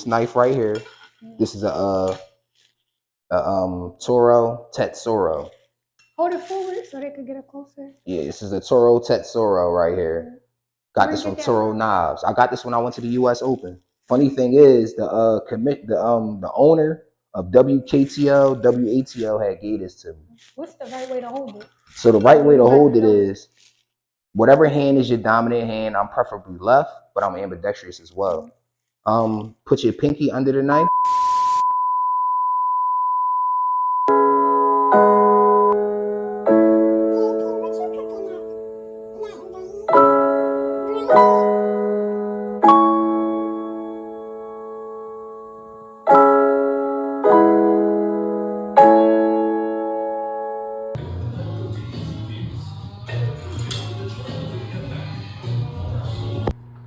knife right here. This is a Toro Tetsuro. Hold it forward so they could get it closer. Yeah, this is a Toro Tetsuro right here. Got this from Toro Knives. I got this when I went to the U.S. Open. Funny thing is, the owner of WKTL, WATL had gave this to me. What's the right way to hold it? So the right way to hold it is, whatever hand is your dominant hand, I'm preferably left, but I'm ambidextrous as well. Put your pinky under the knife.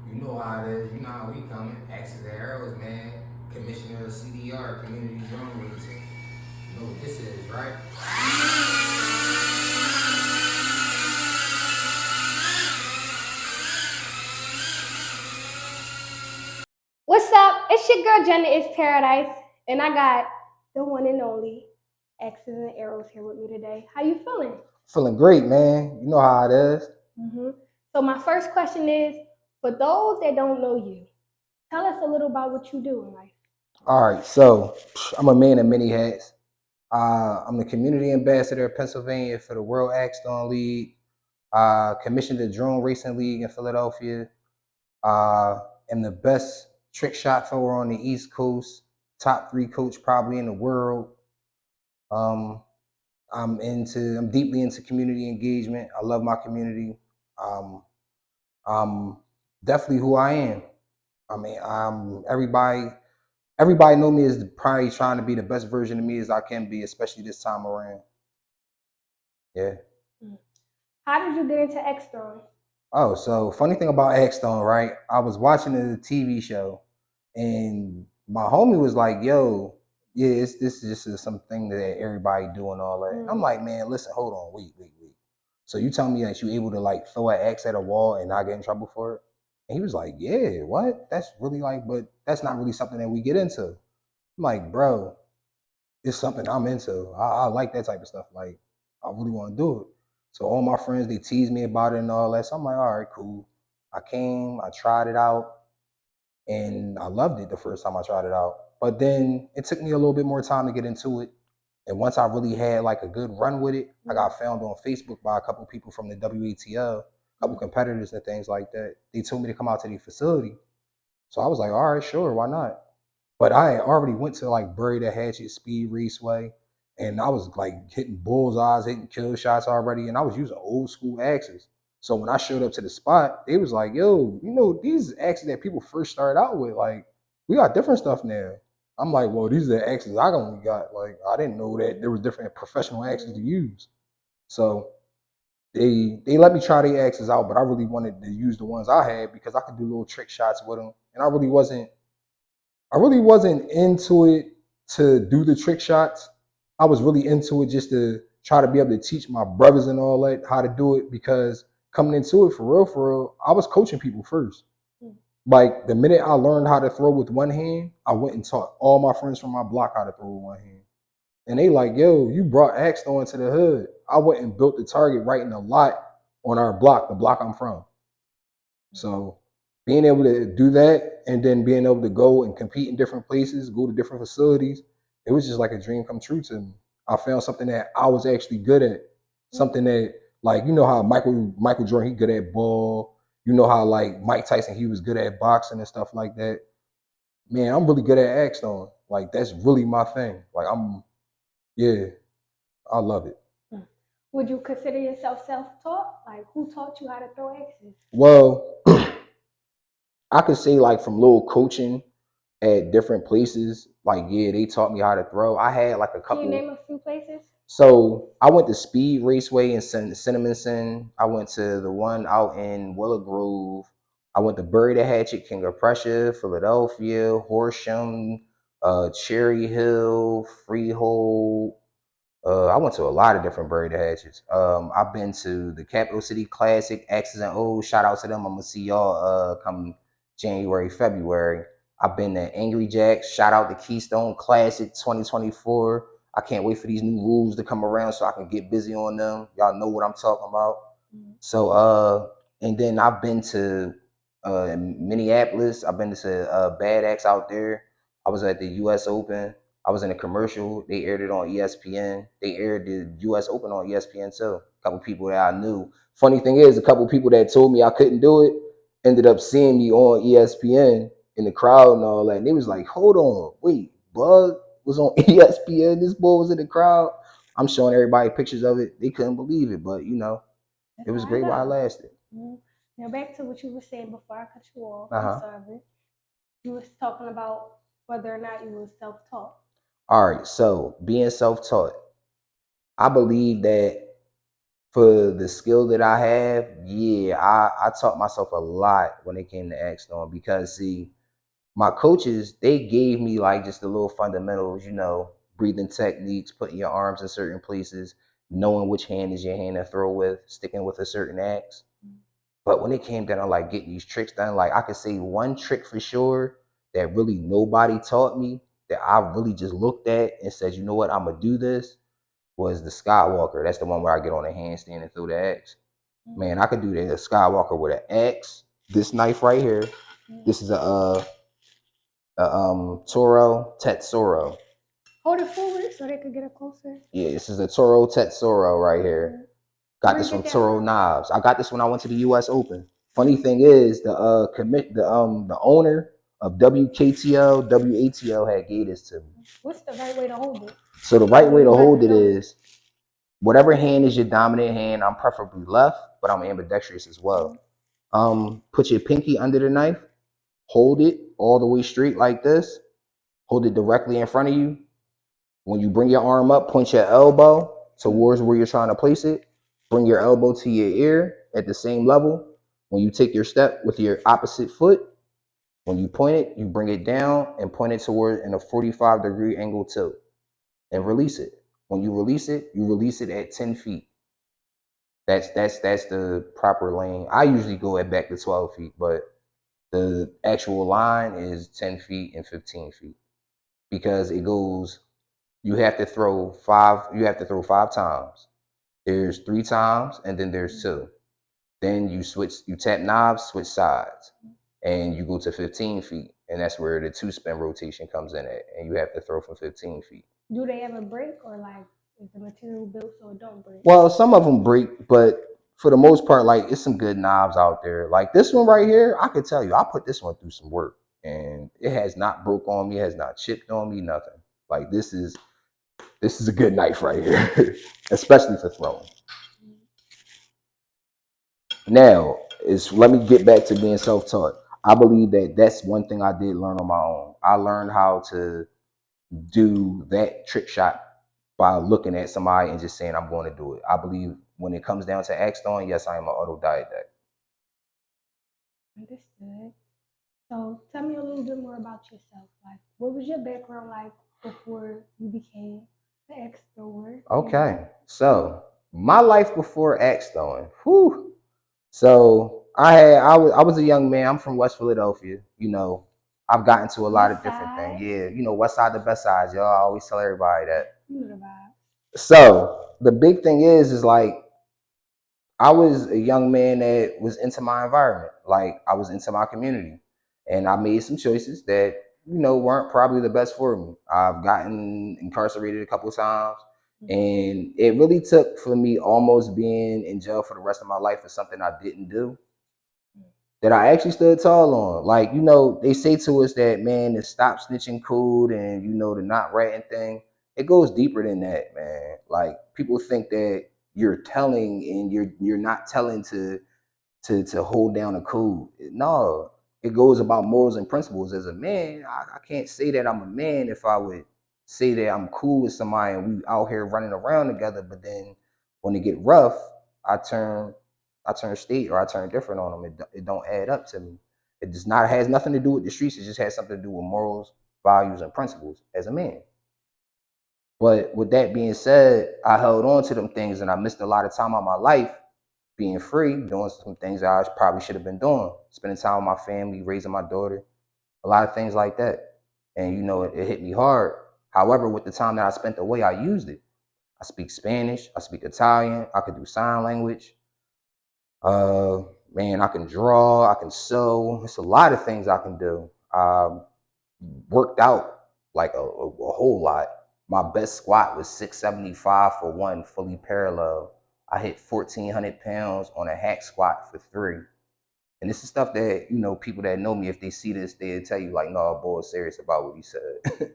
You know how it is. You know how we coming. Axes and arrows, man. Commissioner of CDR, Community Drone Racing. You know what this is, right? What's up? It's your girl Jenna is Paradise, and I got the one and only X's and Arrows here with me today. How you feeling? Feeling great, man. You know how it is. So my first question is, for those that don't know you, tell us a little about what you do in life. All right, so I'm a man in many hats. I'm the community ambassador of Pennsylvania for the World Axstone League. Commissioned the Drone Racing League in Philadelphia. Am the best trick shot thrower on the East Coast. Top 3 coach probably in the world. I'm deeply into community engagement. I love my community. I'm definitely who I am. I mean, everybody know me as probably trying to be the best version of me as I can be, especially this time around. Yeah. How did you get into X-Throwing? Oh, so funny thing about Axstone, right? I was watching a TV show, and my homie was like, "Yo, yeah, this is just something that everybody do and all that." And I'm like, "Man, listen, hold on, wait. So you tell me that you able to like throw an axe at a wall and not get in trouble for it?" And he was like, "Yeah, what? That's really like, but that's not really something that we get into." I'm like, "Bro, it's something I'm into. I like that type of stuff. Like, I really want to do it." So all my friends, they tease me about it and all that. So I'm like, all right, cool. I came, I tried it out, and I loved it the first time I tried it out. But then it took me a little bit more time to get into it. And once I really had like a good run with it, I got found on Facebook by a couple people from the WATL, a couple competitors and things like that. They told me to come out to the facility. So I was like, all right, sure, why not? But I had already went to like Bury the Hatchet Speed Raceway, and I was like hitting bullseyes, hitting kill shots already, and I was using old school axes. So when I showed up to the spot, they was like, "Yo, you know these axes that people first started out with, like we got different stuff now." I'm like, "Well, these are the axes I only got. Like I didn't know that there was different professional axes to use." So they let me try the axes out, but I really wanted to use the ones I had because I could do little trick shots with them, and I really wasn't into it to do the trick shots. I was really into it just to try to be able to teach my brothers and all that how to do it, because coming into it for real, I was coaching people first. Like the minute I learned how to throw with one hand, I went and taught all my friends from my block how to throw with one hand. And they like, "Yo, you brought Axstone to the hood." I went and built the target right in the lot on our block, the block I'm from. So being able to do that and then being able to go and compete in different places, go to different facilities, it was just like a dream come true to me. I found something that I was actually good at. Something that, like, you know how Michael Jordan, he good at ball. You know how like Mike Tyson, he was good at boxing and stuff like that. Man, I'm really good at Axstone. Like that's really my thing. Like yeah, I love it. Would you consider yourself self-taught? Like, who taught you how to throw axes? Well, I could say like from little coaching at different places. Like, yeah, they taught me how to throw. I had like a couple. Can you name a few places? So I went to Speed Raceway in Cinnaminson. I went to the one out in Willow Grove. I went to Bury the Hatchet, King of Prussia, Philadelphia, Horsham, Cherry Hill, Freehold. I went to a lot of different Bury the Hatchets. I've been to the Capital City Classic, X's and O's. Shout out to them. I'm gonna see y'all come January, February. I've been to Angry Jacks. Shout out to Keystone Classic 2024. I can't wait for these new rules to come around so I can get busy on them. Y'all know what I'm talking about. So and then I've been to Minneapolis. I've been to Bad Axe out there. I was at the US Open. I was in a commercial. They aired it on ESPN. They aired the US Open on ESPN too. A couple people that I knew. Funny thing is, a couple people that told me I couldn't do it ended up seeing me on ESPN in the crowd and all that. And they was like, hold on, wait, Bug was on ESPN. This boy was in the crowd. I'm showing everybody pictures of it. They couldn't believe it, but you know, it was great while it lasted. Now back to what you were saying before I cut you off. Uh-huh. I'm sorry. You was talking about whether or not you were self-taught. All right, so being self-taught, I believe that for the skill that I have, yeah, I taught myself a lot when it came to Axstone because see, my coaches, they gave me like just the little fundamentals, you know, breathing techniques, putting your arms in certain places, knowing which hand is your hand to throw with, sticking with a certain axe. But when it came down to like getting these tricks done, like I could say one trick for sure that really nobody taught me that I really just looked at and said, you know what, I'm gonna do this was the Skywalker. That's the one where I get on a handstand and throw the axe. Man, I could do the Skywalker with an axe. This knife right here. This is a Toro Tetsuro. Hold it forward so they could get it closer. Yeah, this is a Toro Tetsuro right here. Got this from Toro Knobs. I got this when I went to the US Open. Funny thing is, the owner of WKTL, WATL had gave this to me. What's the right way to hold it? So the right way to hold it is whatever hand is your dominant hand. I'm preferably left, but I'm ambidextrous as well. Put your pinky under the knife, hold it all the way straight like this, hold it directly in front of you. When you bring your arm up, point your elbow towards where you're trying to place it. Bring your elbow to your ear at the same level. When you take your step with your opposite foot, when you point it, you bring it down and point it toward in a 45-degree angle tilt and release it. When you release it at 10 feet. That's the proper lane. I usually go at back to 12 feet, but the actual line is 10 feet and 15 feet because it goes. You have to throw five times. There's 3 times and then there's 2. Then you tap knobs, switch sides, and you go to 15 feet, and that's where the 2-spin rotation comes in at, and you have to throw from 15 feet. Do they ever break or like is the material built so it don't break? Well, some of them break, but for the most part, like it's some good knobs out there. Like this one right here, I could tell you, I put this one through some work, and it has not broke on me, it has not chipped on me, nothing. Like this is a good knife right here, especially for throwing. Now, let me get back to being self-taught. I believe that that's one thing I did learn on my own. I learned how to do that trick shot by looking at somebody and just saying I'm going to do it. I believe when it comes down to Axstone, yes, I am an autodidact. Understood. So tell me a little bit more about yourself. Like, what was your background like before you became the Axstone? Okay, so my life before Axstone. Whew. So I was a young man. I'm from West Philadelphia. You know, I've gotten to a lot of different things. Yeah, you know, West Side the best side, y'all. I always tell everybody that. You know the vibe. So the big thing is like I was a young man that was into my environment. Like I was into my community. And I made some choices that, you know, weren't probably the best for me. I've gotten incarcerated a couple of times. And it really took for me almost being in jail for the rest of my life for something I didn't do that I actually stood tall on. Like, you know, they say to us that, man, the stop snitching code and, you know, the not ratting thing, it goes deeper than that, man. Like, people think that you're telling and you're not telling to hold down a code. No, it goes about morals and principles. As a man, I can't say that I'm a man if I would say that I'm cool with somebody and we out here running around together, but then when it get rough, I turn state or I turn different on them. It don't add up to me. It does not has nothing to do with the streets. It just has something to do with morals, values, and principles as a man. But with that being said, I held on to them things and I missed a lot of time out of my life being free, doing some things that I probably should have been doing, spending time with my family, raising my daughter. a lot of things like that. And it hit me hard. However, with the time that I spent away, I used it. I speak Spanish, I speak Italian, I could do sign language. Uh, Man, I can draw, I can sew. It's a lot of things I can do. Worked out like a whole lot. My best squat was 675 for one, fully parallel. I hit 1,400 pounds on a hack squat for 3. And this is stuff that, people that know me, if they see this, they'll tell you, like, no, boy is serious about what he said.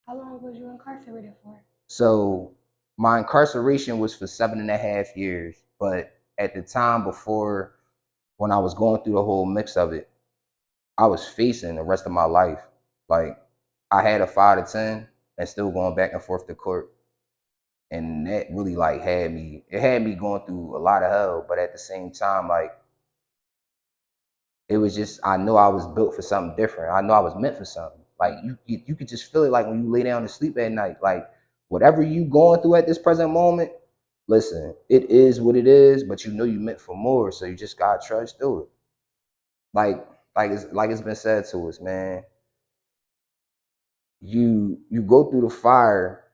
How long was you incarcerated for? So my incarceration was for 7.5 years. But at the time before, when I was going through the whole mix of it, I was facing the rest of my life. Like, I had a 5 to 10 and still going back and forth to court. And that really like had me going through a lot of hell. But at the same time, like, it was just, I know I was built for something different. I know I was meant for something. Like, you could just feel it, like when you lay down to sleep at night. Like, whatever you going through at this present moment, listen, it is what it is, but you meant for more, so you just gotta trudge through it. Like it's been said to us, man. You go through the fire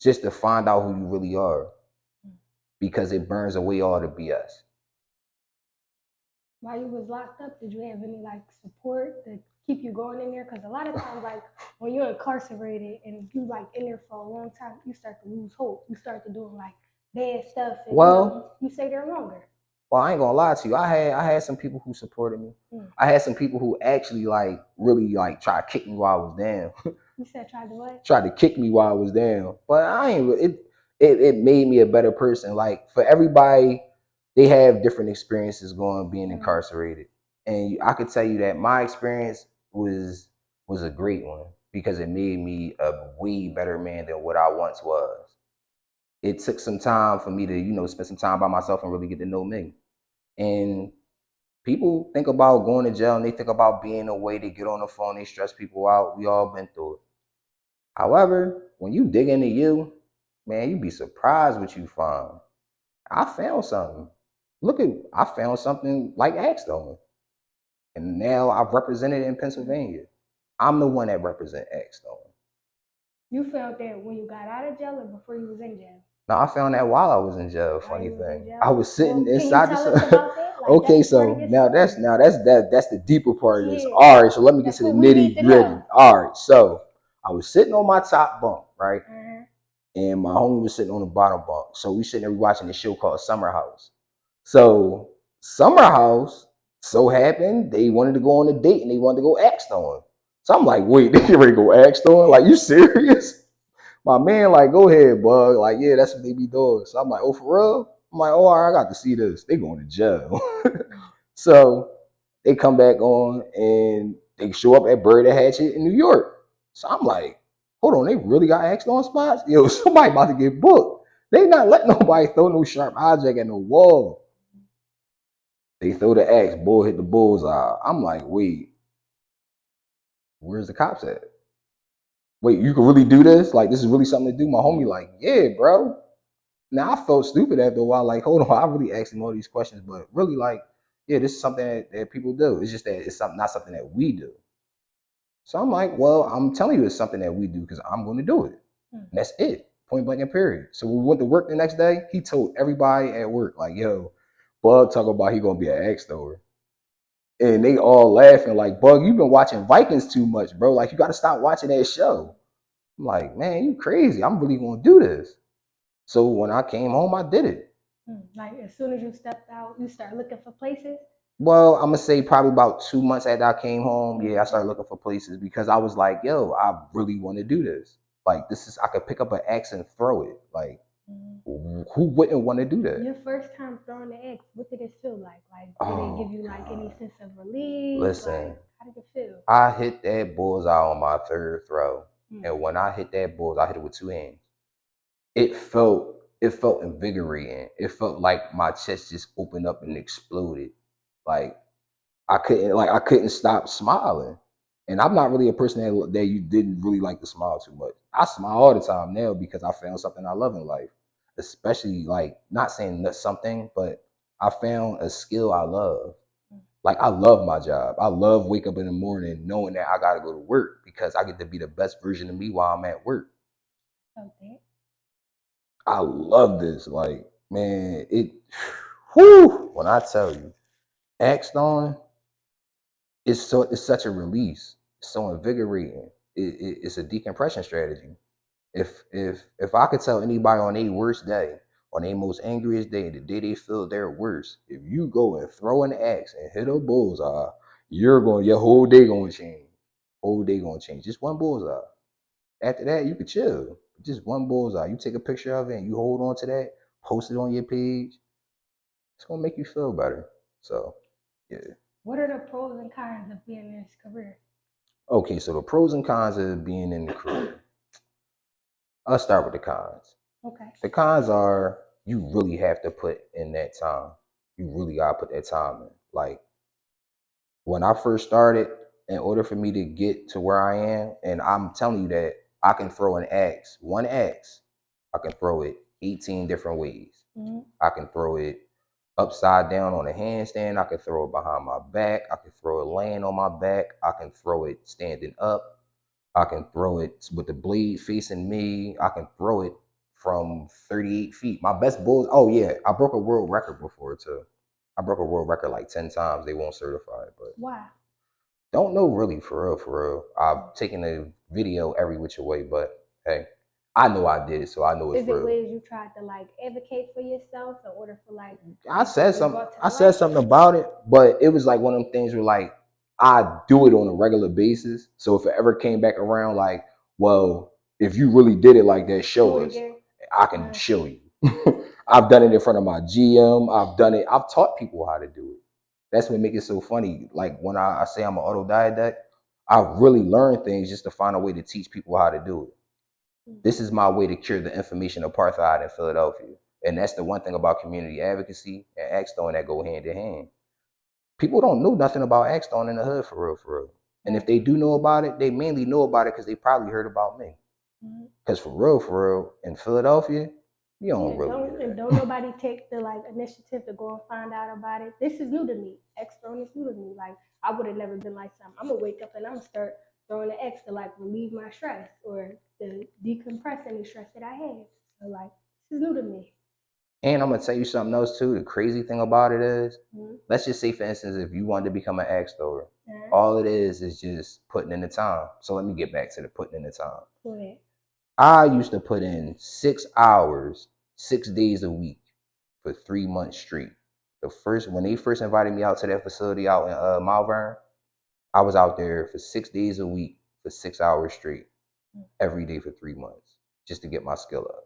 just to find out who you really are, because it burns away all the BS. While you was locked up, did you have any like support to keep you going in there? Because a lot of times, like when you're incarcerated and you like in there for a long time, you start to lose hope. You start to doing like bad stuff, and you stay there longer. Well, I ain't gonna lie to you. I had some people who supported me. I had some people who actually like really like tried to kick me while I was down. You said tried to what? Tried to kick me while I was down, but I ain't. It made me a better person. Like, for everybody, they have different experiences being incarcerated, and I could tell you that my experience was a great one, because it made me a way better man than what I once was. It took some time for me to spend some time by myself and really get to know me. And people think about going to jail and they think about being away, to get on the phone, they stress people out. We all been through it. However, when you dig into you, man, you'd be surprised what you find. I found something. I found something like Axstone. And now I've represented it in Pennsylvania. I'm the one that represents Axstone. You found that when you got out of jail or before you was in jail? No, I found that while I was in jail. Funny thing, I was sitting Well, inside can you tell us about that? Like, okay, that's so that's the deeper part of this. Yeah. All right, so let me get That's to the what we need nitty to gritty. know. All right, so I was sitting on my top bunk, right, and my homie was sitting on the bottom bunk. So we sitting there, we watching this show called Summer House. So Summer House so happened they wanted to go on a date and they wanted to go Axstone. So I'm like, wait, they get ready to go Axstone? Like, you serious? My man, like, go ahead, bug. Like, yeah, that's what they be doing. So I'm like, oh, for real? I'm like, oh, all right, I got to see this. They going to jail. So they come back on and they show up at Bird and Hatchet in New York. So I'm like, hold on, they really got axed on spots? Yo, somebody about to get booked. They not letting nobody throw no sharp object at no wall. They throw the axe, bull hit the bullseye. I'm like, wait, where's the cops at? Wait, you can really do this? Like, this is really something to do? My homie like, yeah, bro. Now, I felt stupid after a while. Like, hold on, I really asked him all these questions, but really, like, yeah, this is something that people do. It's just that it's not something that we do. So I'm like, well, I'm telling you it's something that we do because I'm going to do it. And that's it. Point blank and period. So when we went to work the next day, he told everybody at work, like, yo, Bug talk about he going to be an axe thrower. And they all laughing like, Bug, you've been watching Vikings too much, bro. Like, you got to stop watching that show. I'm like, man, you crazy. I'm really going to do this. So when I came home, I did it. Like, as soon as you stepped out, you start looking for places? Well, I'm going to say probably about 2 months after I came home, yeah, I started looking for places because I was like, yo, I really want to do this. Like, I could pick up an axe and throw it. Like, who wouldn't want to do that? Your first time throwing the axe, what did it feel like? Like, did it give you like any sense of relief? Listen, like, how did it feel? I hit that bullseye on my third throw. And when I hit that bullseye, I hit it with 2 hands. It felt invigorating. It felt like my chest just opened up and exploded. Like, I couldn't stop smiling. And I'm not really a person that you didn't really like to smile too much. I smile all the time now because I found something I love in life. Especially, like, not saying that's something, but I found a skill I love. Like I love my job. I love wake up in the morning knowing that I gotta go to work because I get to be the best version of me while I'm at work. Okay. I love this. Like, man, it whew, when I tell you, Axed On it's such a release. It's so invigorating. It's a decompression strategy. If I could tell anybody on their worst day, on their most angriest day, the day they feel their worst, if you go and throw an axe and hit a bullseye, your whole day gonna change. Whole day gonna change. Just one bullseye. After that, you could chill. Just one bullseye. You take a picture of it and you hold on to that, post it on your page. It's gonna make you feel better. So, yeah. What are the pros and cons of being in this career? Okay, so the pros and cons of being in the career. I'll start with the cons. Okay. The cons are you really have to put in that time. You really gotta put that time in. Like when I first started, in order for me to get to where I am, and I'm telling you that I can throw an axe, one axe, I can throw it 18 different ways. Mm-hmm. I can throw it upside down on a handstand. I can throw it behind my back. I can throw it laying on my back. I can throw it standing up. I can throw it with the blade facing me. I can throw it from 38 feet. My best bulls. Oh yeah, I broke a world record before too. I broke a world record like 10 times. They won't certify it, but Why? don't know really for real, for real. I've taken the video every which way, but hey, I know I did it, so I know it's Is it real. ways you tried to like advocate for yourself in order for like I said be something. brought to I the said light? something about it, but it was like one of them things where like I do it on a regular basis. So if it ever came back around, like, well, if you really did it like that, Do show it us. again. I can show you. I've done it in front of my GM. I've done it. I've taught people how to do it. That's what makes it so funny. Like when I say I'm an autodidact, I really learn things just to find a way to teach people how to do it. This is my way to cure the information apartheid in Philadelphia. And that's the one thing about community advocacy and Axstone that go hand in hand. People don't know nothing about Axstone in the hood for real, for real. And if they do know about it, they mainly know about it because they probably heard about me. Because for real, in Philadelphia, you don't really hear that. Don't nobody take the like initiative to go and find out about it. This is new to me. X throwing is new to me. Like I would have never been like something. I'm gonna wake up and I'm gonna start throwing the X to like relieve my stress or to decompress any stress that I have. So like this is new to me. And I'm gonna tell you something else too. The crazy thing about it is, let's just say, for instance, if you wanted to become an axe thrower, all it is just putting in the time. So let me get back to the putting in the time. Go ahead. I used to put in 6 hours, 6 days a week for 3 months straight. When they first invited me out to that facility out in Malvern, I was out there for 6 days a week for 6 hours straight, every day for 3 months, just to get my skill up.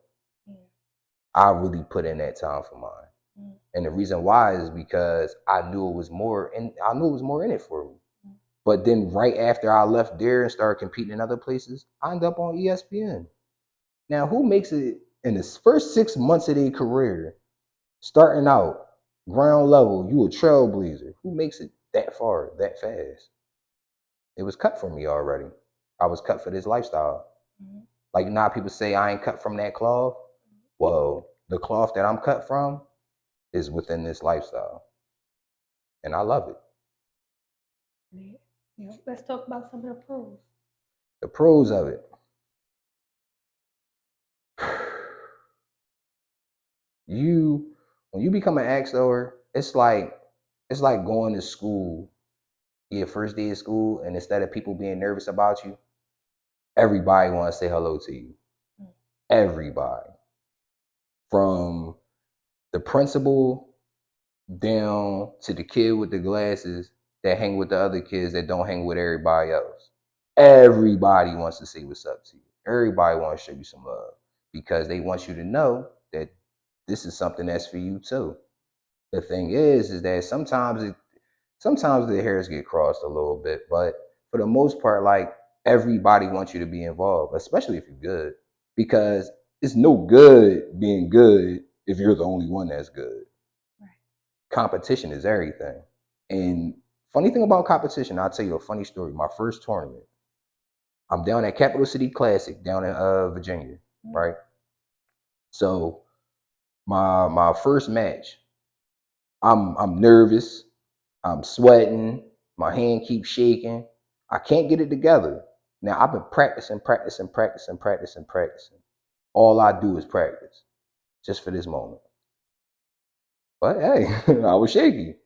I really put in that time for mine. And the reason why is because I knew it was more in it for me. But then right after I left there and started competing in other places, I ended up on ESPN. Now, who makes it in the first 6 months of their career, starting out ground level, you a trailblazer? Who makes it that far, that fast? It was cut for me already. I was cut for this lifestyle. Like now people say I ain't cut from that cloth. Well, the cloth that I'm cut from is within this lifestyle. And I love it. Yeah. Let's talk about some of the pros. The pros of it. When you become an axe thrower, it's like going to school, your first day of school, and instead of people being nervous about you, everybody wants to say hello to you. Everybody. From the principal down to the kid with the glasses that hang with the other kids that don't hang with everybody else. Everybody wants to say what's up to you. Everybody wants to show you some love because they want you to know that this is something that's for you too. The thing is that sometimes the hairs get crossed a little bit, but for the most part, like everybody wants you to be involved, especially if you're good, because it's no good being good if you're the only one that's good. Right. Competition is everything. And funny thing about competition, I'll tell you a funny story. My first tournament, I'm down at Capital City Classic down in Virginia, right? So my first match, I'm nervous. I'm sweating. My hand keeps shaking. I can't get it together. Now I've been practicing. All I do is practice just for this moment. But hey, I was shaky.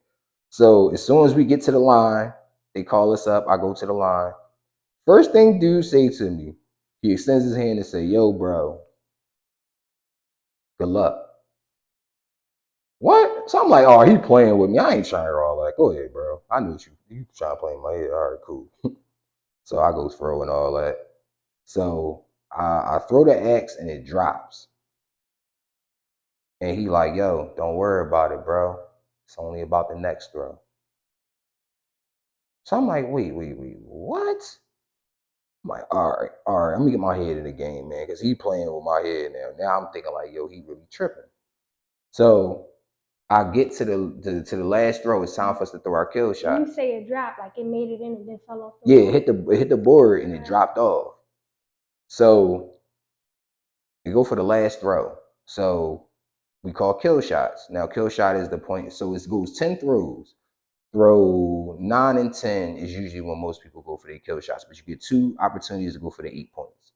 So as soon as we get to the line, they call us up. I go to the line. First thing dude say to me, he extends his hand and say, "Yo, bro, good luck." What? So I'm like, oh, he playing with me. I ain't trying to all that. Go ahead, bro. I knew you trying to play in my head. All right, cool. So I go throw and all that. So I throw the axe and it drops. And he like, yo, don't worry about it, bro. It's only about the next throw. So I'm like, wait, what? I'm like, all right, let me get my head in the game, man, because he playing with my head now. Now I'm thinking like, yo, he really tripping. So I get to the last throw. It's time for us to throw our kill shot. When you say it dropped, like it made it in and then fell off the Yeah, board? it hit the board and it dropped off. So we go for the last throw. So we call kill shots. Now kill shot is the point. So it goes 10 throws. Throw 9 and 10 is usually when most people go for their kill shots, but you get 2 opportunities to go for the 8 points.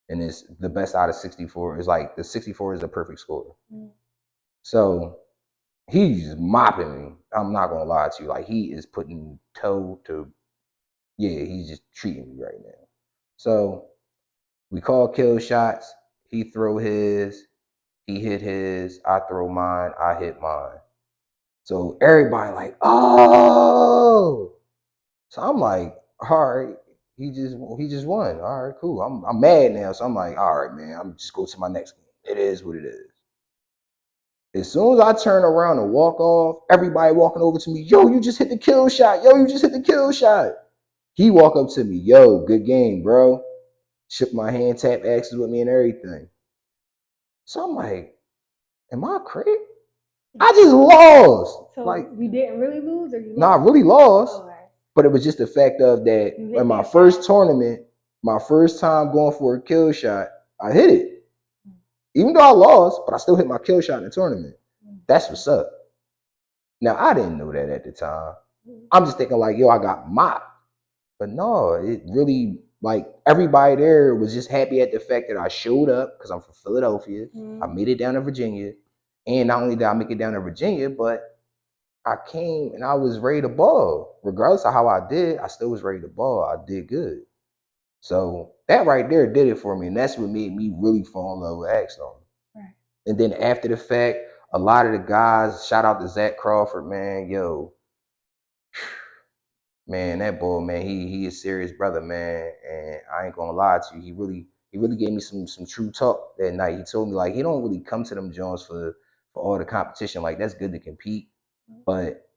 And it's the best out of 64. It's like the 64 is the perfect score. Mm. So he's mopping me. I'm not gonna lie to you. Like he is putting toe to, yeah, he's just treating me right now. So we call kill shots. He throw his, he hit his, I throw mine, I hit mine. So everybody like, oh. So I'm like, all right, he just won. All right, cool. I'm mad now. So I'm like, all right, man, I'm just go to my next game. It is what it is. As soon as I turn around and walk off, everybody walking over to me, yo, you just hit the kill shot. Yo, you just hit the kill shot. He walk up to me, yo, good game, bro. Shook my hand, tapped axes with me and everything. So I'm like, am I crazy? I just lost. So like you didn't really lose, or you lost? No, I really lost. Oh, right. But it was just the fact of that in my first tournament, my first time going for a kill shot, I hit it. Even though I lost, but I still hit my kill shot in the tournament. That's what's up. Now, I didn't know that at the time. I'm just thinking like, yo, I got mopped. But no, it really, like, everybody there was just happy at the fact that I showed up because I'm from Philadelphia. I made it down to Virginia. And not only did I make it down to Virginia, but I came and I was ready to ball. Regardless of how I did, I still was ready to ball. I did good. So that right there did it for me. And that's what made me really fall in love with Axstone. Right. And then after the fact, a lot of the guys, shout out to Zach Crawford, man, yo. Man, that boy, man, he is serious brother, man. And I ain't gonna lie to you, he really gave me some true talk that night. He told me like he don't really come to them Jones for all the competition. Like that's good to compete. But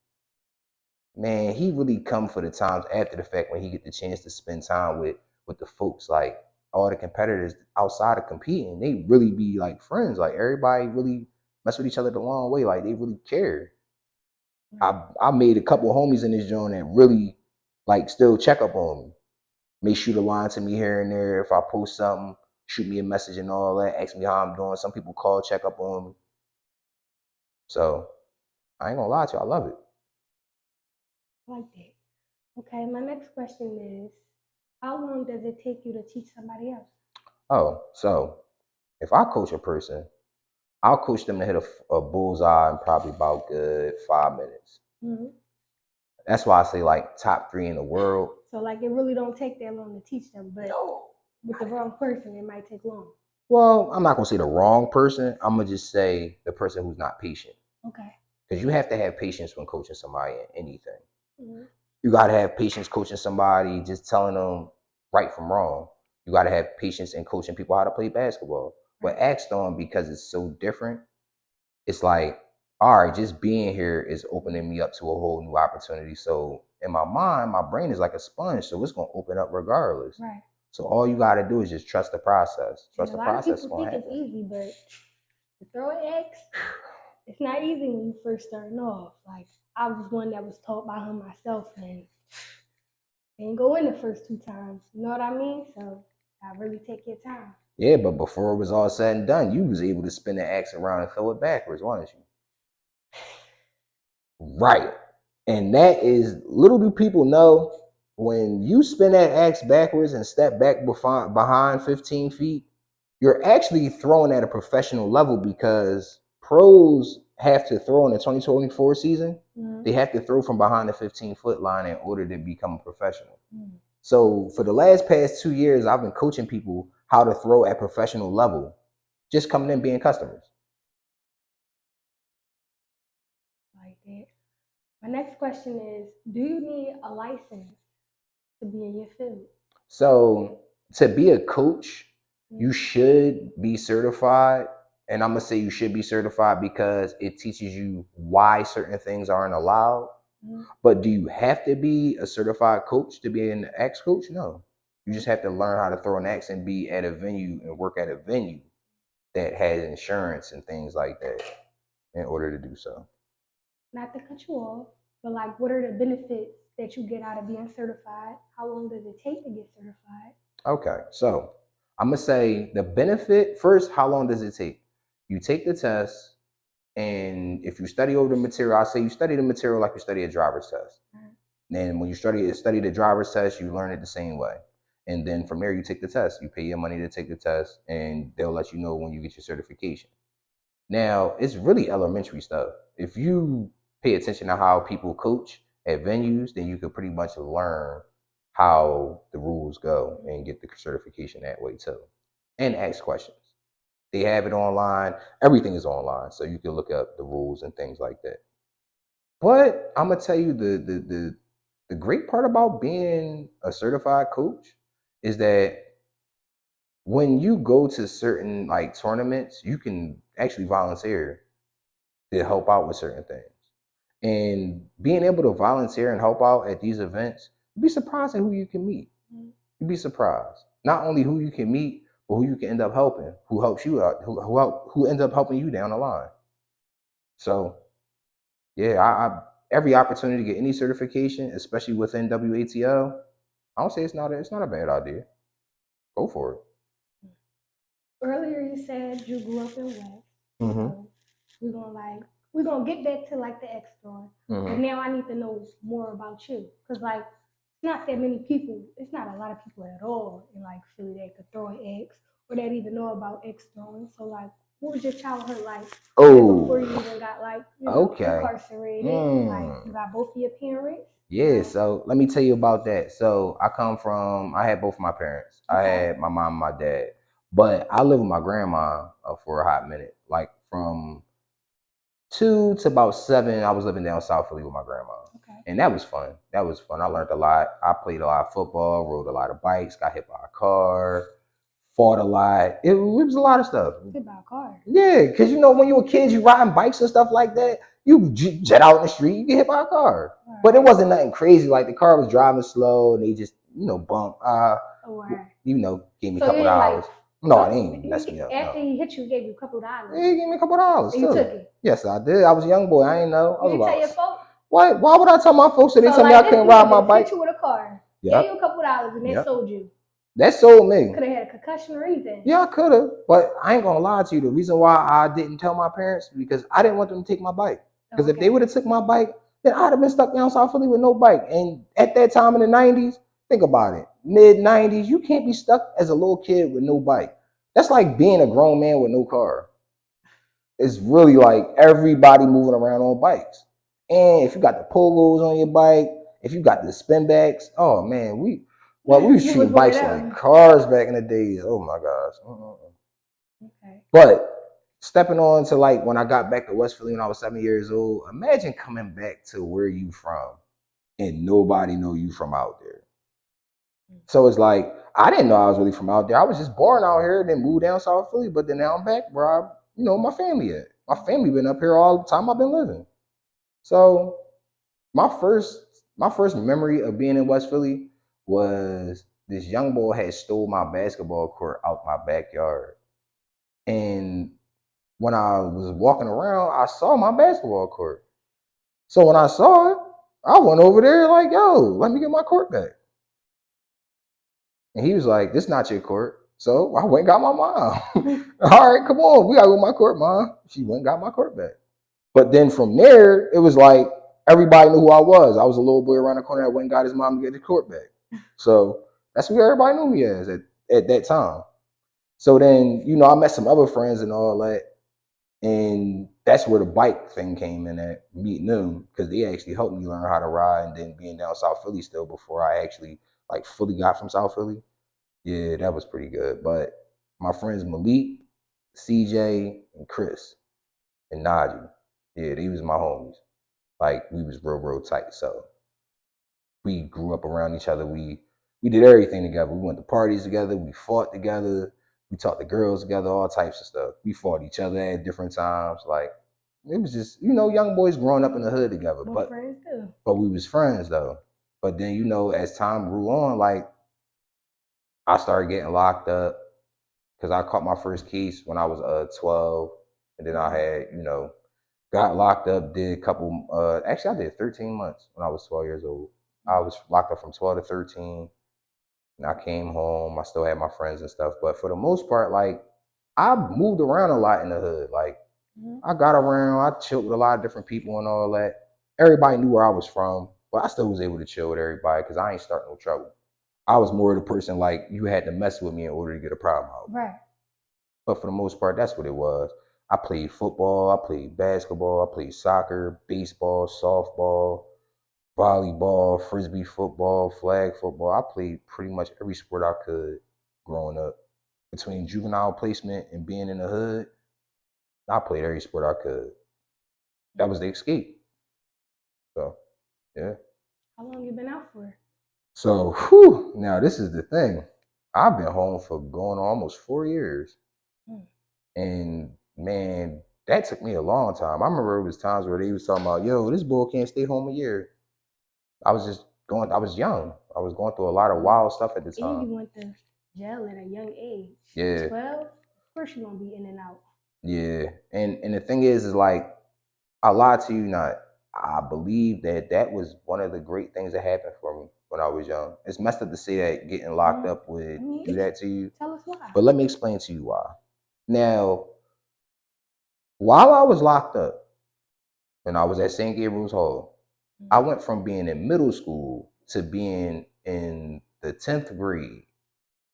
man, he really come for the times after the fact when he get the chance to spend time with the folks, like all the competitors outside of competing. They really be like friends. Like everybody really mess with each other the long way. Like they really care. I made a couple of homies in this joint that really like still check up on me. May shoot a line to me here and there. If I post something, shoot me a message and all that, ask me how I'm doing. Some people call, check up on me. So I ain't gonna lie to you, I love it. I like that. Okay, my next question is, how long does it take you to teach somebody else? Oh, so if I coach a person, I'll coach them to hit a bullseye in probably about good 5 minutes. Mm-hmm. That's why I say like top 3 in the world. So like it really don't take that long to teach them, but with the wrong person, it might take long. Well, I'm not gonna say the wrong person. I'm gonna just say the person who's not patient. Okay. Because you have to have patience when coaching somebody in anything. Mm-hmm. You gotta have patience coaching somebody, just telling them right from wrong. You gotta have patience in coaching people how to play basketball. But Axstone, because it's so different, it's like, all right, just being here is opening me up to a whole new opportunity. So in my mind, my brain is like a sponge, so it's gonna open up regardless. Right. So all you gotta do is just trust the process. Trust the process. A lot of people think it's easy, but to throw an X, it's not easy when you first starting off. Like I was one that was taught by him myself, and didn't go in the first 2 times. You know what I mean? So I really take your time. Yeah, but before it was all said and done, you was able to spin the axe around and throw it backwards, weren't you? Right. And that is, little do people know, when you spin that axe backwards and step back behind 15 feet, you're actually throwing at a professional level, because pros have to throw in the 2024 season. They have to throw from behind the 15-foot line in order to become a professional. So for the past 2 years, I've been coaching people how to throw at professional level, just coming in being customers. Like that. My next question is, do you need a license to be in your field? So to be a coach, you should be certified. And I'm going to say you should be certified because it teaches you why certain things aren't allowed. But do you have to be a certified coach to be an axe coach? No. You just have to learn how to throw an axe and be at a venue and work at a venue that has insurance and things like that in order to do so. Not to cut you off, but like, what are the benefits that you get out of being certified? How long does it take to get certified? Okay, so I'm going to say the benefit first. How long does it take? You take the test, and if you study over the material, I say you study the material like you study a driver's test. Then when you study the driver's test, you learn it the same way. And then from there, you take the test. You pay your money to take the test, and they'll let you know when you get your certification. Now, it's really elementary stuff. If you pay attention to how people coach at venues, then you could pretty much learn how the rules go and get the certification that way too. And ask questions. They have it online. Everything is online, so you can look up the rules and things like that. But I'm gonna tell you the great part about being a certified coach is that when you go to certain like tournaments, you can actually volunteer to help out with certain things. And being able to volunteer and help out at these events, you'd be surprised at who you can meet. You'd be surprised. Not only who you can meet, but who you can end up helping, who helps you out, who ends up helping you down the line. So yeah, I every opportunity to get any certification, especially within WATL, I don't say it's not a bad idea. Go for it. Earlier, you said you grew up in West. Mm-hmm. So we're gonna get back to like the X throwing. But now I need to know more about you, because like it's not that many people. It's not a lot of people at all in like Philly that could throw an X or that even know about X throwing. So like, what was your childhood like? Before you even got like incarcerated? Like you got both of your parents. Yeah, so let me tell you about that. So I had both my parents. I had my mom and my dad. But I lived with my grandma for a hot minute. Like from 2 to about 7, I was living down South Philly with my grandma. And that was fun. I learned a lot. I played a lot of football, rode a lot of bikes, got hit by a car, fought a lot. It was a lot of stuff. Hit by a car? Yeah, because when you were kids, you riding bikes and stuff like that. You jet out in the street, you get hit by a car. But it wasn't nothing crazy. Like the car was driving slow and they just, bump. Gave me a couple dollars. No, it ain't messed me up. After he hit you, he gave you a couple dollars. Yeah, he gave me a couple dollars. And you took it? Yes, I did. I was a young boy. I ain't know. You didn't tell your folks? What? Why would I tell my folks that they told me I couldn't ride my bike? Hit you with a car. Gave you a couple dollars and they sold you. That sold me. Could have had a concussion or anything. Yeah, I could have. But I ain't gonna lie to you. The reason why I didn't tell my parents, because I didn't want them to take my bike. Because if they would have took my bike, then I'd have been stuck down South Philly with no bike. And at that time in the 90s, think about it. Mid-90s, you can't be stuck as a little kid with no bike. That's like being a grown man with no car. It's really like everybody moving around on bikes. And if you got the pogos on your bike, if you got the spin backs, oh man, we was treating bikes like cars back in the days. Oh my gosh. Okay. But stepping on to like when I got back to West Philly when I was 7 years old, imagine coming back to where you from and nobody know you from out there. So it's like, I didn't know I was really from out there. I was just born out here and then moved down South Philly, but then now I'm back where my family at. My family been up here all the time I've been living. So my first memory of being in West Philly was this young boy had stole my basketball court out my backyard. And when I was walking around, I saw my basketball court. So when I saw it, I went over there like, yo, let me get my court back. And he was like, this not your court. So I went and got my mom. All right, come on. We got to go to my court, Mom. She went and got my court back. But then from there, it was like, everybody knew who I was. I was a little boy around the corner that went and got his mom to get his court back. So that's who everybody knew me as at that time. So then, I met some other friends and all that. And that's where the bike thing came in at meeting them, because they actually helped me learn how to ride, and then being down South Philly still before I actually like fully got from South Philly. Yeah, that was pretty good. But my friends Malik, CJ, and Chris and Najee, yeah, they was my homies. Like we was real tight. So we grew up around each other. We did everything together. We went to parties together. We fought together. We talked to girls together, all types of stuff. We fought each other at different times. Like it was just, young boys growing up in the hood together. But friends too. But we was friends though. But then, as time grew on, like I started getting locked up because I caught my first case when I was 12, and then I had, got locked up. Did a couple. Actually, I did 13 months when I was 12 years old. I was locked up from 12 to 13. And I came home. I still had my friends and stuff, but for the most part, like I moved around a lot in the hood. Like I got around. I chilled with a lot of different people and all that. Everybody knew where I was from, but I still was able to chill with everybody because I ain't starting no trouble. I was more the person like you had to mess with me in order to get a problem out. Right. But for the most part, that's what it was. I played football, I played basketball, I played soccer, baseball, softball, volleyball, frisbee football, flag football. I played pretty much every sport I could growing up. Between juvenile placement and being in the hood, I played every sport I could. That was the escape. So, yeah. How long you been out for? So, now this is the thing. I've been home for going on almost 4 years. And man, that took me a long time. I remember it was times where they was talking about, yo, this boy can't stay home a year. I was young. I was going through a lot of wild stuff at the time. And you went to jail at a young age. Yeah. 12? Of course you're going to be in and out. Yeah. And the thing is like, I lied to you not. I believe that was one of the great things that happened for me when I was young. It's messed up to say that getting locked up would do that to you. Tell us why. But let me explain to you why. Now, while I was locked up and I was at St. Gabriel's Hall, I went from being in middle school to being in the 10th grade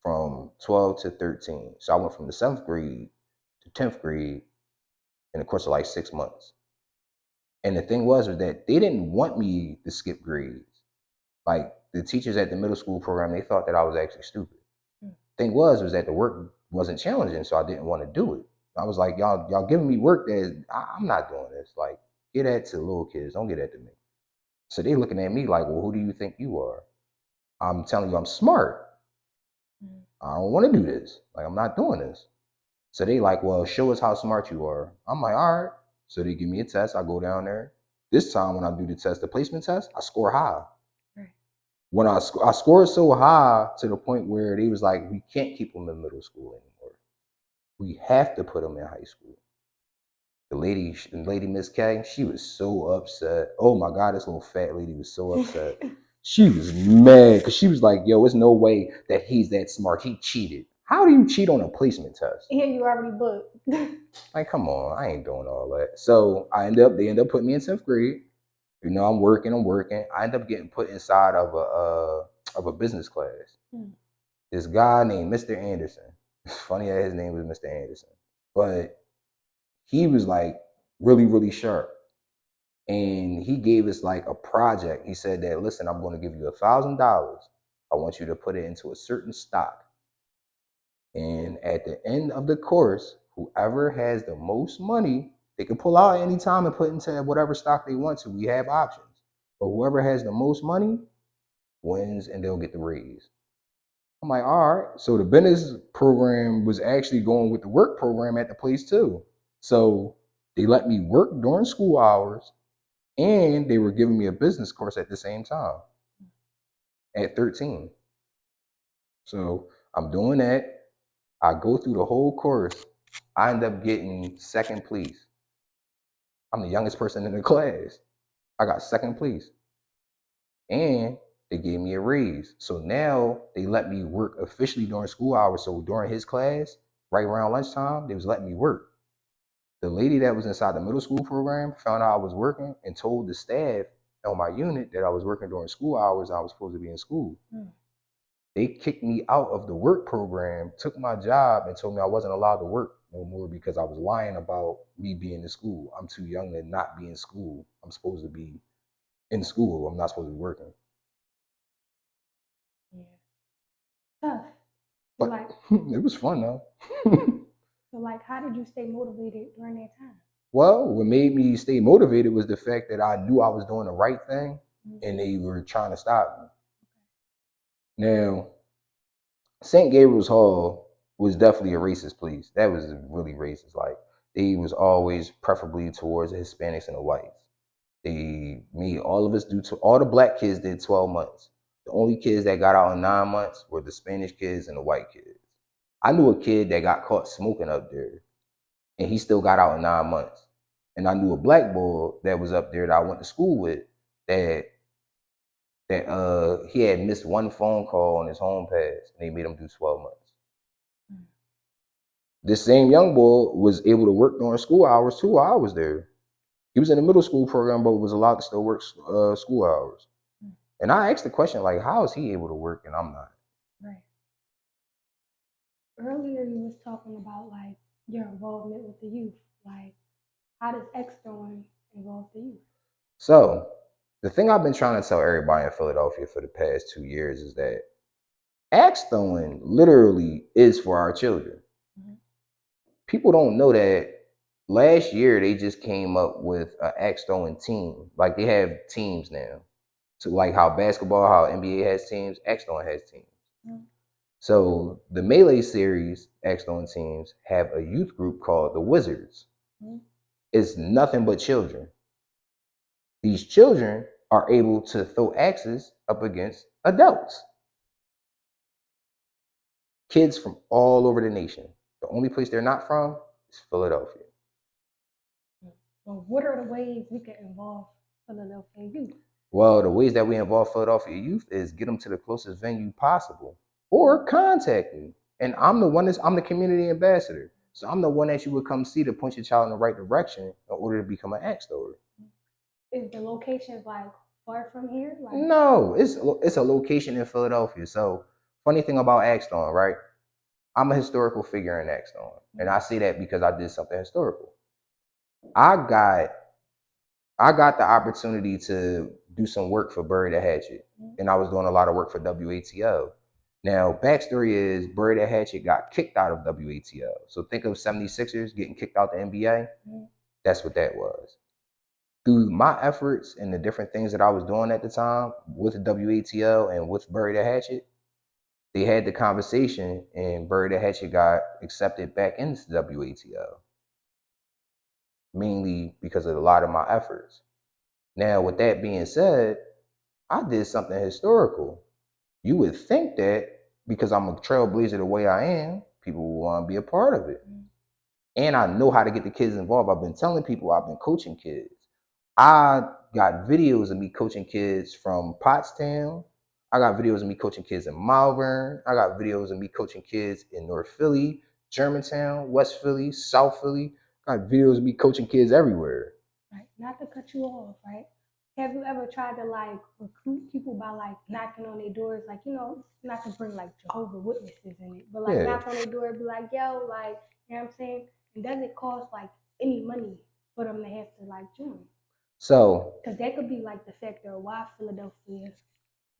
from 12 to 13. So I went from the 7th grade to 10th grade in the course of like 6 months. And the thing was that they didn't want me to skip grades. Like the teachers at the middle school program, they thought that I was actually stupid. Thing was that the work wasn't challenging, so I didn't want to do it. I was like, y'all giving me work that I'm not doing this. Like, get that to little kids. Don't get that to me. So they looking at me like, well, who do you think you are? I'm telling you I'm smart. I don't want to do this. Like, I'm not doing this. So they like, well, show us how smart you are. I'm like, all right. So they give me a test. I go down there. This time when I do the test, the placement test, I score high. When I scored so high to the point where they was like, we can't keep them in middle school anymore. We have to put them in high school. The lady Miss K, she was so upset. Oh my God, this little fat lady was so upset. She was mad because she was like, yo, there's no way that he's that smart. He cheated. How do you cheat on a placement test? Yeah, you already booked. Like, come on, I ain't doing all that. So they end up putting me in 10th grade. I'm working. I end up getting put inside of a business class. This guy named Mr. Anderson. It's funny that his name was Mr. Anderson. But he was like really sharp. And he gave us like a project. He said that, listen, I'm going to give you $1,000. I want you to put it into a certain stock. And at the end of the course, whoever has the most money, they can pull out any time and put into whatever stock they want to. We have options. But whoever has the most money wins and they'll get the raise. I'm like, all right. So the business program was actually going with the work program at the place too. So they let me work during school hours and they were giving me a business course at the same time at 13. So I'm doing that. I go through the whole course. I end up getting second place. I'm the youngest person in the class. I got second place. And they gave me a raise. So now they let me work officially during school hours. So during his class, right around lunchtime, they was letting me work. The lady that was inside the middle school program found out I was working and told the staff on my unit that I was working during school hours. I was supposed to be in school. Mm. They kicked me out of the work program, took my job, and told me I wasn't allowed to work no more because I was lying about me being in school. I'm too young to not be in school. I'm supposed to be in school. I'm not supposed to be working. Yeah. Tough. So But like, it was fun though. how did you stay motivated during that time? Well, what made me stay motivated was the fact that I knew I was doing the right thing and they were trying to stop me. Now, St. Gabriel's Hall was definitely a racist place. That was really racist. Like they was always preferably towards the Hispanics and the whites. They made all of us do to all the black kids did 12 months. The only kids that got out in 9 months were the Spanish kids and the white kids. I knew a kid that got caught smoking up there and he still got out in 9 months. And I knew a black boy that was up there that I went to school with that he had missed one phone call on his home pass and they made him do 12 months. This same young boy was able to work during school hours too while I was there. He was in the middle school program, but was allowed to still work school hours. And I asked the question, like, how is he able to work and I'm not? Right. Earlier, you was talking about like your involvement with the youth. Like, how does X throwing involve the youth? So the thing I've been trying to tell everybody in Philadelphia for the past 2 years is that axe throwing literally is for our children. Mm-hmm. People don't know that last year they just came up with an axe throwing team. Like they have teams now. So like how basketball, how NBA has teams, axe throwing has teams. Mm-hmm. So the Melee series axe throwing teams have a youth group called the Wizards. Mm-hmm. It's nothing but children. These children are able to throw axes up against adults. Kids from all over the nation. The only place they're not from is Philadelphia. Well, what are the ways we can involve Philadelphia youth? Well, the ways that we involve Philadelphia youth is get them to the closest venue possible or contact me. And I'm the community ambassador. So I'm the one that you would come see to point your child in the right direction in order to become an axe thrower. Is the location like far from here? Like, No, it's a location in Philadelphia. So funny thing about axe throwing, right? I'm a historical figure in axe throwing. And I say that because I did something historical. I got the opportunity to do some work for Bury the Hatchet, and I was doing a lot of work for WATO. Now, backstory is Bury the Hatchet got kicked out of WATO. So think of 76ers getting kicked out the NBA. That's what that was. Through my efforts and the different things that I was doing at the time with the WATO and with Bury the Hatchet, they had the conversation and Bury the Hatchet got accepted back into WATO, mainly because of a lot of my efforts. Now, with that being said, I did something historical. You would think that because I'm a trailblazer the way I am, people will want to be a part of it. And I know how to get the kids involved. I've been telling people I've been coaching kids. I got videos of me coaching kids from Pottstown. I got videos of me coaching kids in Malvern. I got videos of me coaching kids in North Philly, Germantown, West Philly, South Philly. I got videos of me coaching kids everywhere. Right. Not to cut you off, right? Have you ever tried to like recruit people by like knocking on their doors, like not to bring like Jehovah Witnesses in it, but like knock on their door and be like, yo, like, you know what I'm saying? And does it cost like any money for them to have to like join? So, because that could be like the factor of why Philadelphia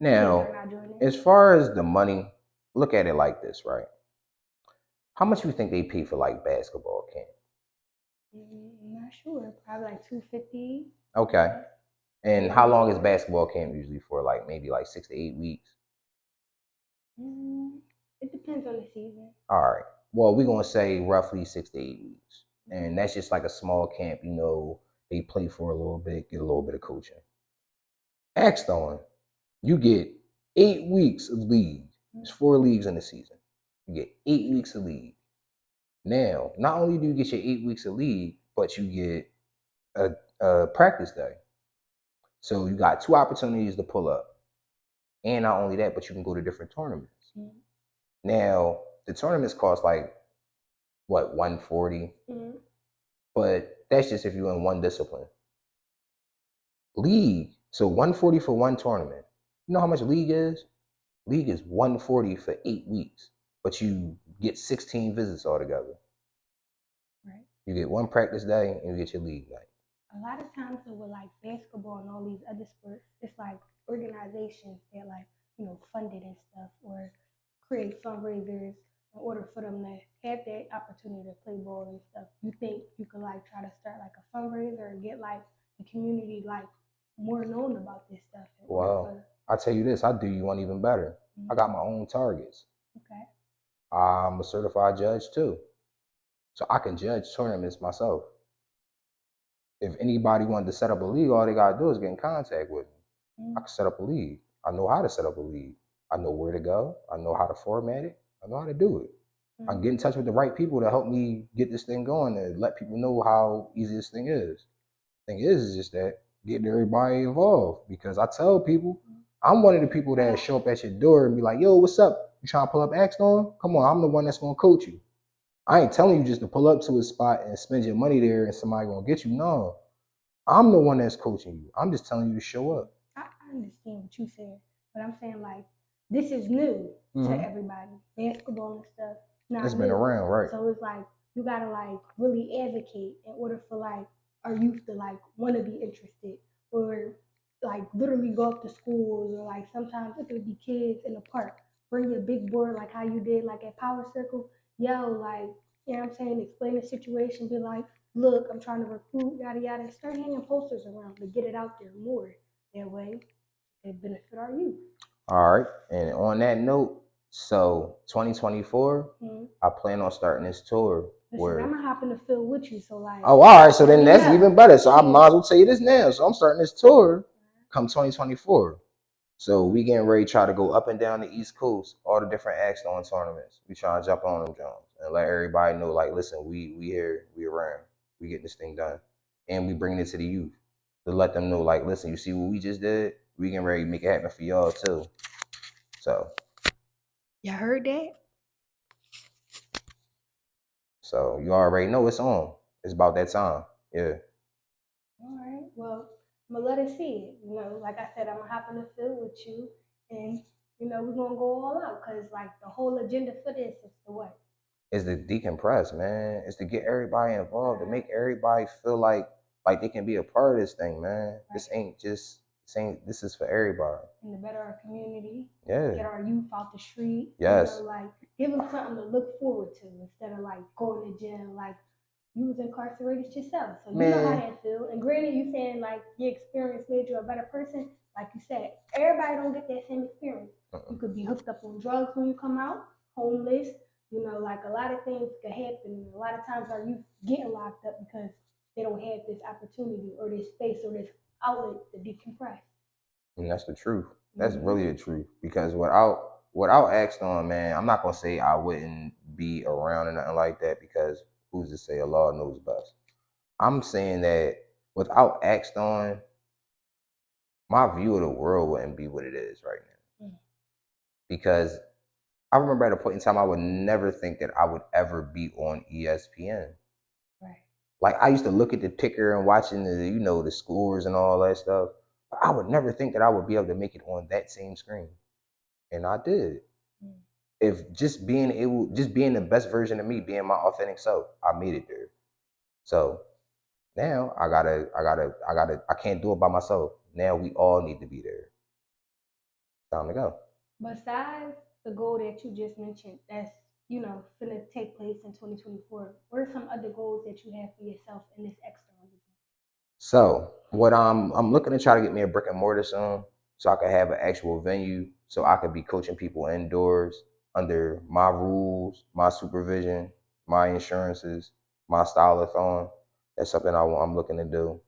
now, kids are not joining. as far as the money, look at it like this, right? How much do you think they pay for like basketball camp? I'm not sure. Probably like $250. Okay. And how long is basketball camp usually for? Like maybe like 6 to 8 weeks? It depends on the season. All right. Well, we're going to say roughly 6 to 8 weeks. And that's just like a small camp, they play for a little bit, get a little bit of coaching. Axe throwing, you get 8 weeks of league. There's 4 leagues in the season. You get 8 weeks of league. Now, not only do you get your 8 weeks of league, but you get a practice day. So you got 2 opportunities to pull up. And not only that, but you can go to different tournaments. Now, the tournaments cost like, what, $140? But that's just if you're in one discipline. League So 140 for one tournament. You know how much league is? League is 140 for 8 weeks, but you get 16 visits altogether. Right. You get one practice day and you get your league night. A lot of times with like basketball and all these other sports, it's like organizations that like, fund it and stuff or create fundraisers in order for them to have that opportunity to play ball and stuff. You think you could like try to start like a fundraiser and get like the community like more known about this stuff in order Well, for I tell you this, I do you one even better. I got my own targets. okay. I'm a certified judge too. So I can judge tournaments myself. If anybody wanted to set up a league, all they gotta do is get in contact with me. I can set up a league. I know how to set up a league. I know where to go. I know how to format it. I know how to do it. I can get in touch with the right people to help me get this thing going and let people know how easy this thing is. Thing is just that getting everybody involved, because I tell people I'm one of the people that show up at your door and be like, yo, what's up? You trying to pull up Axstone? Come on, I'm the one that's gonna coach you. I ain't telling you just to pull up to a spot and spend your money there and somebody gonna get you. No, I'm the one that's coaching you. I'm just telling you to show up. I understand what you said, but I'm saying like this is new to everybody. Basketball and stuff, not It's new. been around, right? So it's like you gotta like really advocate in order for like our youth to like want to be interested or like literally go up to schools or like sometimes it could be kids in the park. Bring your big board like how you did like at Power Circle. Yo, like you know what I'm saying, explain the situation, be like, look, I'm trying to recruit, yada yada. Start hanging posters around to get it out there more. That way, it benefit our youth. All right. And on that note, so 2024, I plan on starting this tour. Listen, I'm gonna hop in the field with you, so like. Oh, all right. So then that's even better. So I might as well tell you this now. So I'm starting this tour come 2024. So we getting ready to try to go up and down the East Coast, all the different Axstone tournaments. We trying to jump on them Jones and let everybody know, like, listen, we here, we around, we getting this thing done, and we bringing it to the youth to let them know, like, listen, you see what we just did? We getting ready to make it happen for y'all too. So. You heard that? So you already know it's on. It's about that time. Yeah. All right. Well, I'm gonna let it see it. Like I said, I'm gonna hop in the field with you, and we're gonna go all out because like the whole agenda for this is to what? Is to decompress, man. It's to get everybody involved, to make everybody feel like they can be a part of this thing, man. Right. This is for everybody. And to better our community. Yeah. Get our youth out the street. Yes. Like give them something to look forward to instead of like going to jail. Like you was incarcerated yourself, so you know how that feels. And granted, you saying like your experience made you a better person. Like you said, everybody don't get that same experience. You could be hooked up on drugs when you come out, homeless. Like a lot of things could happen. A lot of times our youth getting locked up because they don't have this opportunity or this space or this outlet to decompress. And that's the truth. That's really the truth. Because without Axstone, man, I'm not gonna say I wouldn't be around or nothing like that, because who's to say Allah knows best. I'm saying that without Axstone, my view of the world wouldn't be what it is right now. Because I remember at a point in time, I would never think that I would ever be on ESPN. Right. Like I used to look at the ticker and watching the scores and all that stuff. But I would never think that I would be able to make it on that same screen. And I did. If just being the best version of me, being my authentic self, I made it there. So now I can't do it by myself. Now we all need to be there. Time to go. Besides the goal that you just mentioned, that's gonna take place in 2024. What are some other goals that you have for yourself in this external business? So what I'm looking to try to get me a brick and mortar soon, so I could have an actual venue, so I could be coaching people indoors under my rules, my supervision, my insurances, my style of throwing. That's something I'm looking to do.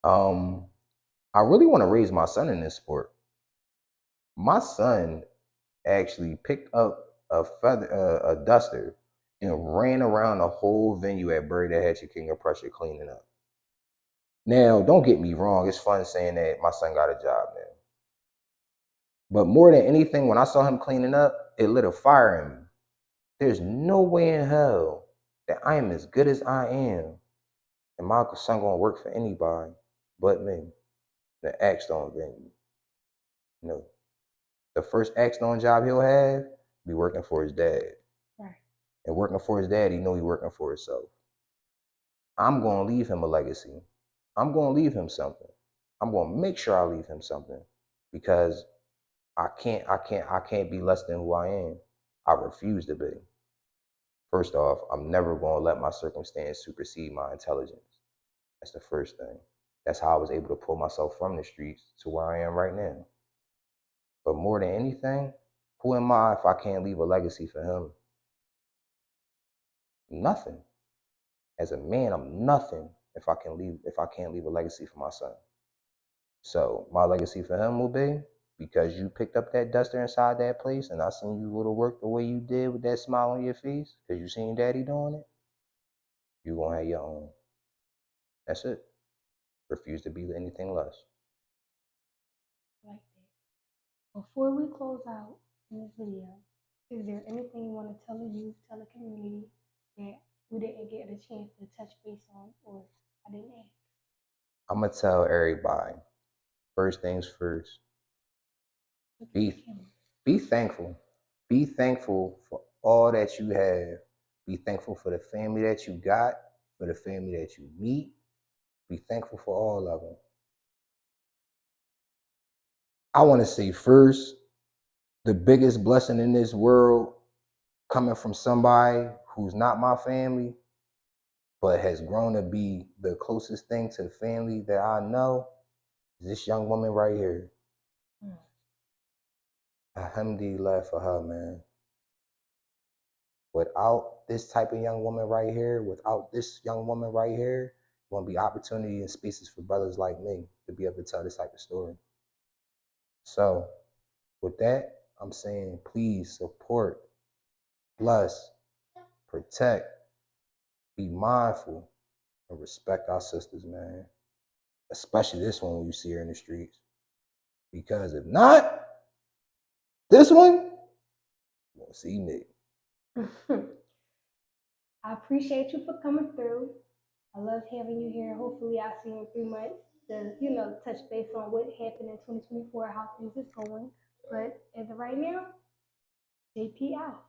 I really want to raise my son in this sport. My son actually picked up a duster, and ran around the whole venue at Bury the Hatchet King of Prussia cleaning up. Now, don't get me wrong, it's fun saying that my son got a job now. But more than anything, when I saw him cleaning up, it lit a fire in me. There's no way in hell that I am as good as I am and my son gonna work for anybody but me. The X on venue. You know, the first X on job he'll have be working for his dad. Right. And working for his dad, he know he working for himself. I'm gonna leave him a legacy. I'm gonna leave him something. I'm gonna make sure I leave him something because I can't be less than who I am. I refuse to be. First off, I'm never gonna let my circumstance supersede my intelligence. That's the first thing. That's how I was able to pull myself from the streets to where I am right now. But more than anything, who am I if I can't leave a legacy for him? Nothing. As a man, I'm nothing if I can't leave a legacy for my son. So my legacy for him will be because you picked up that duster inside that place and I seen you go to work the way you did with that smile on your face because you seen daddy doing it, you gonna have your own. That's it. Refuse to be anything less. Like that. Before we close out in this video, is there anything you want to tell the youth, tell the community that we didn't get a chance to touch base on or I didn't ask? I'm gonna tell everybody, first things first, be thankful. Be thankful for all that you have. Be thankful for the family that you got, for the family that you meet. Be thankful for all of them. I want to say first, the biggest blessing in this world coming from somebody who's not my family, but has grown to be the closest thing to the family that I know, is this young woman right here. Alhamdulillah for her, man. Without this type of young woman right here, without this young woman right here, won't be opportunity and spaces for brothers like me to be able to tell this type of story. So with that, I'm saying please support, bless, protect, be mindful, and respect our sisters, man. Especially this one when you see her in the streets. Because if not, this one, you won't see me. I appreciate you for coming through. I love having you here. Hopefully, I'll see you in 3 months to, touch base on what happened in 2024, how things is going. But as of right now, JP out.